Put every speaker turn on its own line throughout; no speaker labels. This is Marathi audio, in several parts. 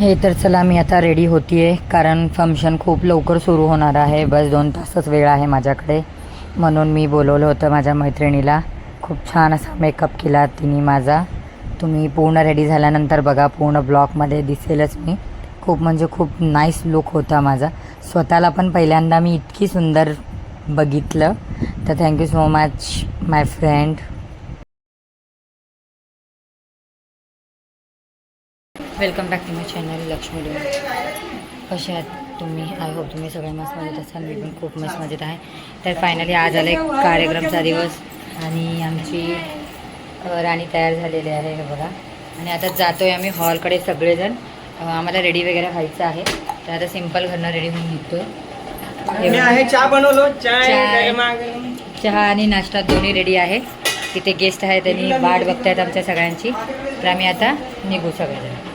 हे तर चला मी आता रेडी होतीये कारण फंक्शन खूप लवकर सुरू होणार आहे. बस 2 तासच वेळ आहे माझ्याकडे, म्हणून मी बोलवलं होतं माझ्या मैत्रिणीला. खूप छान असा मेकअप केला तिने माझा. तुम्ही पूर्ण रेडी झाल्यानंतर बघा, पूर्ण ब्लॉगमध्ये दिसेलच मी. खूप म्हणजे खूप नाईस लुक होता माझा. स्वतःला पण पहिल्यांदा मी इतकी सुंदर बघितलं. तर thank you so much my friend. Welcome back to my channel Lakshmi डोन. कसे आहात तुम्ही? आय होप तुम्ही सगळे मस्त मजेत असाल. मी पण खूप मस्त मजेत आहे. तर फायनली आज आला एक कार्यक्रमचा दिवस आणि आमची राणी तयार झालेली आहे हे बघा. आणि आता जातो आहे आम्ही हॉलकडे सगळेजण. आम्हाला रेडी वगैरे व्हायचं आहे. तर आता सिम्पल घरनं रेडी होऊन निघतो.
चहा बनवलो.
चहा आणि नाश्ता दोन्ही रेडी आहे. तिथे गेस्ट आहे, त्यांनी वाट बघतायत आमच्या सगळ्यांची. तर आम्ही आता निघू सगळेजण.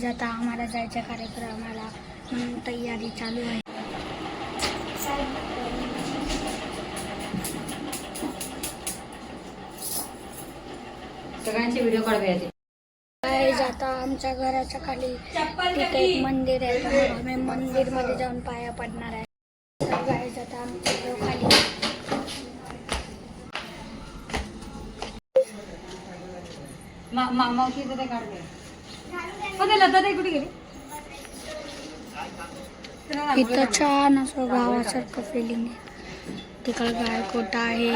आता आम्हाला जायच्या कार्यक्रमाला म्हणून तयारी चालू आहे.
सगळ्यांचे व्हिडिओ काढूया.
आता आमच्या घराच्या खाली तिथे एक मंदिर आहे, तर आम्ही मंदिरमध्ये जाऊन पाया पडणार आहे. तर गाईज आता आमच्या खाली
मावशी ते काढते. कुठे गेली?
इथं छान असं गावासारखं फिलिंग आहे. तिकडं गायकोटा आहे,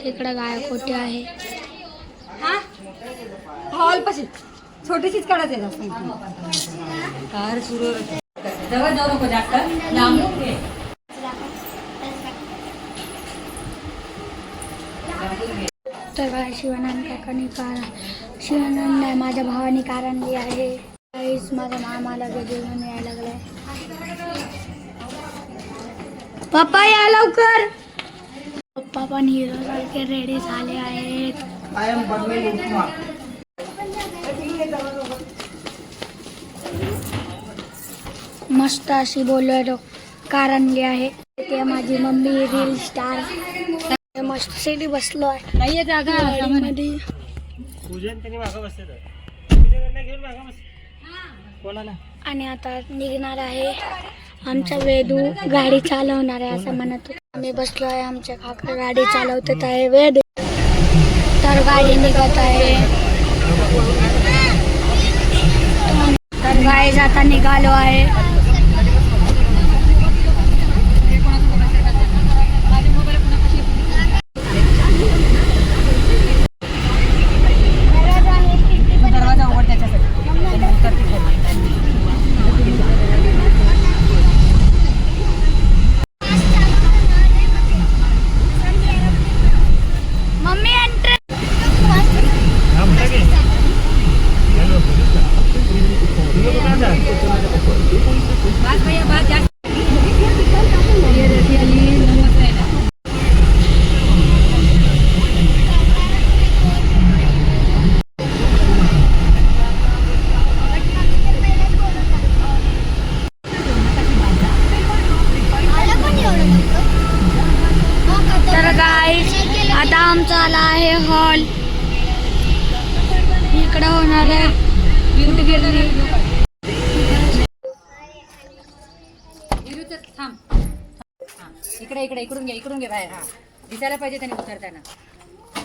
तिकडं गायकोटे आहे.
हॉल पाशी छोटीशीच काढायची कार सुरू जवळ जाऊ नको जास्त लांब.
तर काय शिवानंद काकांनी शिवानंद नाही, माझ्या भावाने कार आणली आहे. काहीच माझ्या मामाला घेऊन यायला लागलाय. पप्पा या लवकर. पप्पा पण हिरो सारखे रेडी झाले आहेत. मस्त अशी बोलेरो कार आणली आहे. ते माझी मम्मी रील स्टार मस्त सिटी बसलो आहे.
नाहीये जागा
गाडीमध्ये. आणि आता निघणार आहे. आमचा वेदू गाडी चालवणार आहे असं म्हणत होता. आम्ही बसलो आहे, आमच्या काका गाडी चालवतात आहे. वेदू तर गाडी निघत आहे. तर गाडी जाता निघालो आहे.
दरवाजा उघड त्याच्यासाठी.
Mummy entry. तर गाईज आता आमचा आला आहे हॉल. इकडं होणार आहे.
थांब. इकडे इकडे इकडून घे बाहेर. हा दिसायला पाहिजे त्याने उतरताना. हा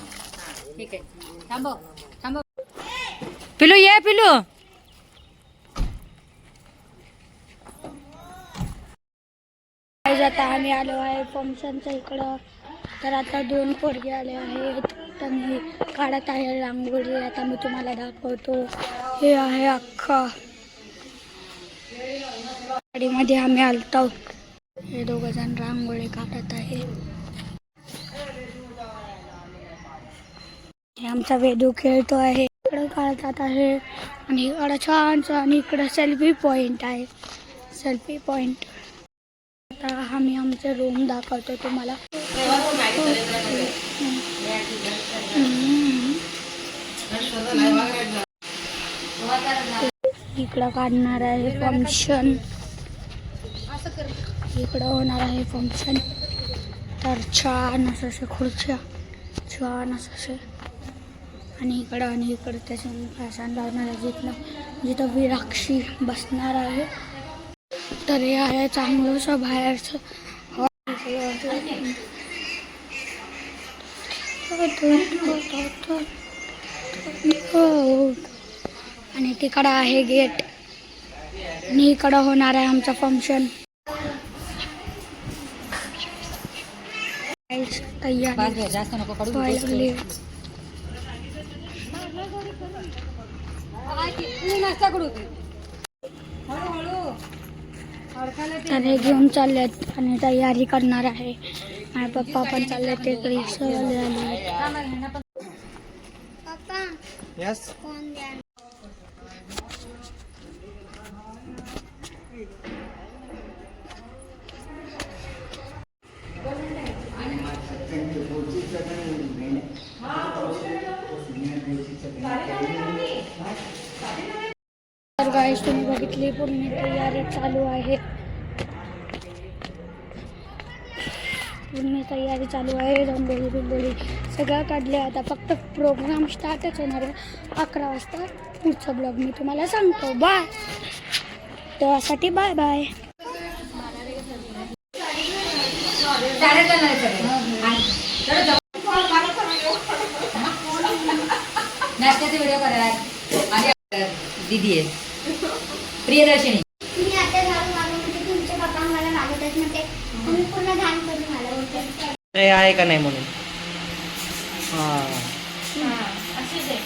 ठीक आहे. थांबव. पिलू ये पिलू.
आता आम्ही आलो आहे फंक्शनच्या इकडं. तर आता 2 पोरगे आले आहेत. त्यांनी काढत आहे रांगोळी. आता मी तुम्हाला दाखवतो. हे आहे अख्खा गाडीमध्ये आम्ही आलतो. हे 2 जण रांगोळी काढत आहे. हे आमचा वेदू खेळतो आहे. इकडं काढतात आहे आणि इकडं छानचं. आणि इकडं सेल्फी पॉइंट आहे. Selfie point. आता आम्ही आमचे रूम दाखवतो तुम्हाला. इकडं काढणार आहे फंक्शन. इकडं होणार आहे फंक्शन. तर छान असं खुर्च्या छान असं आणि इकडं त्याच्यानं फॅशन लावणार आहे जिथं विराक्षी बसणार आहे. तर हे आहे चांगलंसं बाहेरचं आणि तिकडं आहे गेट आणि इकडं होणार आहे आमचं फंक्शन. तयारी
जास्त नको काढू.
व्हायला लागली. तर हे घेऊन चाललेत आणि तयारी करणार आहे. माझे पप्पा पण चालले ते रिक्षावाले आले. पप्पा
यस
फोन द्या. तर गाईस तुम्ही बघितली पूर्ण तयारी चालू आहे. रंगोळी बिंगोळी सगळं काढले. आता फक्त प्रोग्राम स्टार्टच होणार आहे 11 वाजता. पुढचा ब्लॉग मी तुम्हाला सांगतो. बाय. तेव्हासाठी बाय बाय.
नाश्त्याचे व्हिडिओ करायला दीदी आहे प्रियदर्शनी.
तुम्ही आता म्हणजे तुमच्या पप्पा मला मागवतात म्हणते तुम्ही पूर्ण घाण करून मला बोलतात.
आहे का नाही म्हणून.
असंच आहे.